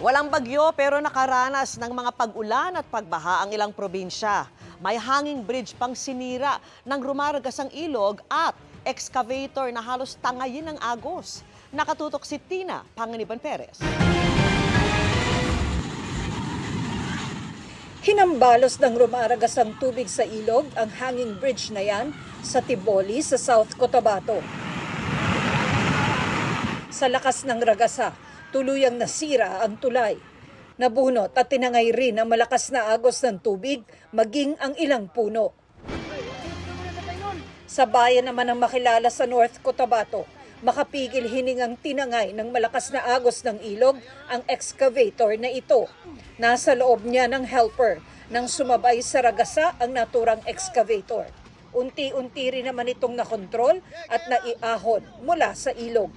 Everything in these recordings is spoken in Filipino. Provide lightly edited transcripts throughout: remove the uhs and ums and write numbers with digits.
Walang bagyo pero nakaranas ng mga pag-ulan at pagbaha ang ilang probinsya. May hanging bridge pang sinira ng rumaragasang ilog at excavator na halos tangayin ng agos. Nakatutok si Tina Panganiban Perez. Hinambalos ng rumaragasang tubig sa ilog ang hanging bridge na yan sa Tiboli sa South Cotabato. Sa lakas ng ragasa, tuluyang nasira ang tulay. Nabunot at tinangay rin ang malakas na agos ng tubig, maging ang ilang puno. Sa bayan naman ng makilala sa North Cotabato, makapigil hiningang tinangay ng malakas na agos ng ilog ang excavator na ito. Nasa loob niya ng helper nang sumabay sa ragasa ang naturang excavator. Unti-unti rin naman itong nakontrol at naiahon mula sa ilog.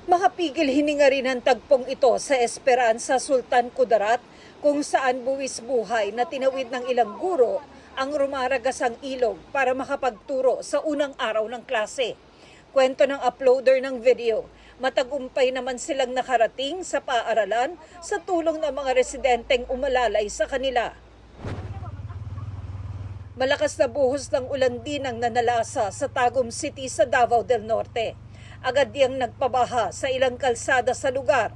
Makapigil hininga rin ang tagpong ito sa Esperanza, Sultan Kudarat, kung saan buwis buhay na tinawid ng ilang guro ang rumaragasang ilog para makapagturo sa unang araw ng klase. Kwento ng uploader ng video, matagumpay naman silang nakarating sa paaralan sa tulong ng mga residenteng umalalay sa kanila. Malakas na buhos ng ulan din ang nanalasa sa Tagum City sa Davao del Norte. Agad diyang nagpabaha sa ilang kalsada sa lugar.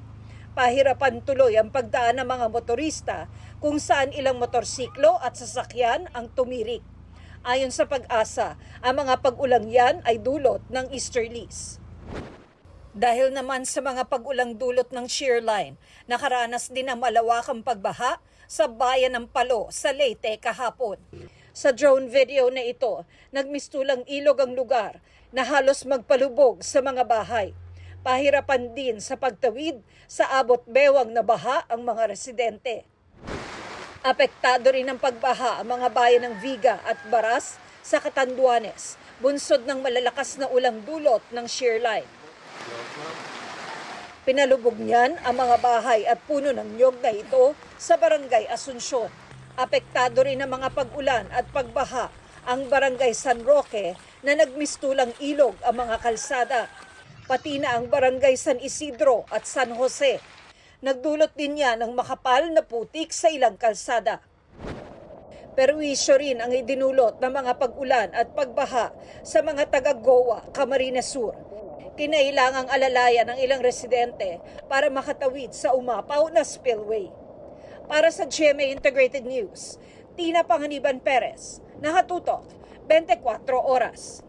Pahirapan tuloy ang pagdaan ng mga motorista kung saan ilang motorsiklo at sasakyan ang tumirik. Ayon sa Pag-asa, ang mga pag-ulang yan ay dulot ng easterlies. Dahil naman sa mga pag-ulang dulot ng shear line, nakaranas din ang malawakang pagbaha sa bayan ng Palo sa Leyte kahapon. Sa drone video na ito, nagmistulang ilog ang lugar na halos magpalubog sa mga bahay. Pahirapan din sa pagtawid sa abot bewang na baha ang mga residente. Apektado rin ng pagbaha ang mga bayan ng Viga at Baras sa Catanduanes, bunsod ng malalakas na ulang dulot ng shear line. Pinalubog niyan ang mga bahay at puno ng niyog na ito sa Barangay Asuncion. Apektado rin ng mga pag-ulan at pagbaha ang Barangay San Roque na nagmistulang ilog ang mga kalsada, pati na ang Barangay San Isidro at San Jose. Nagdulot din niya ng makapal na putik sa ilang kalsada. Perwisyo rin ang idinulot ng mga pag-ulan at pagbaha sa mga taga-Goa, Camarines Sur. Kinailangang alalayan ng ilang residente para makatawid sa umapaw na spillway. Para sa GMA Integrated News, Tina Panganiban Perez, nakatutok 24 oras.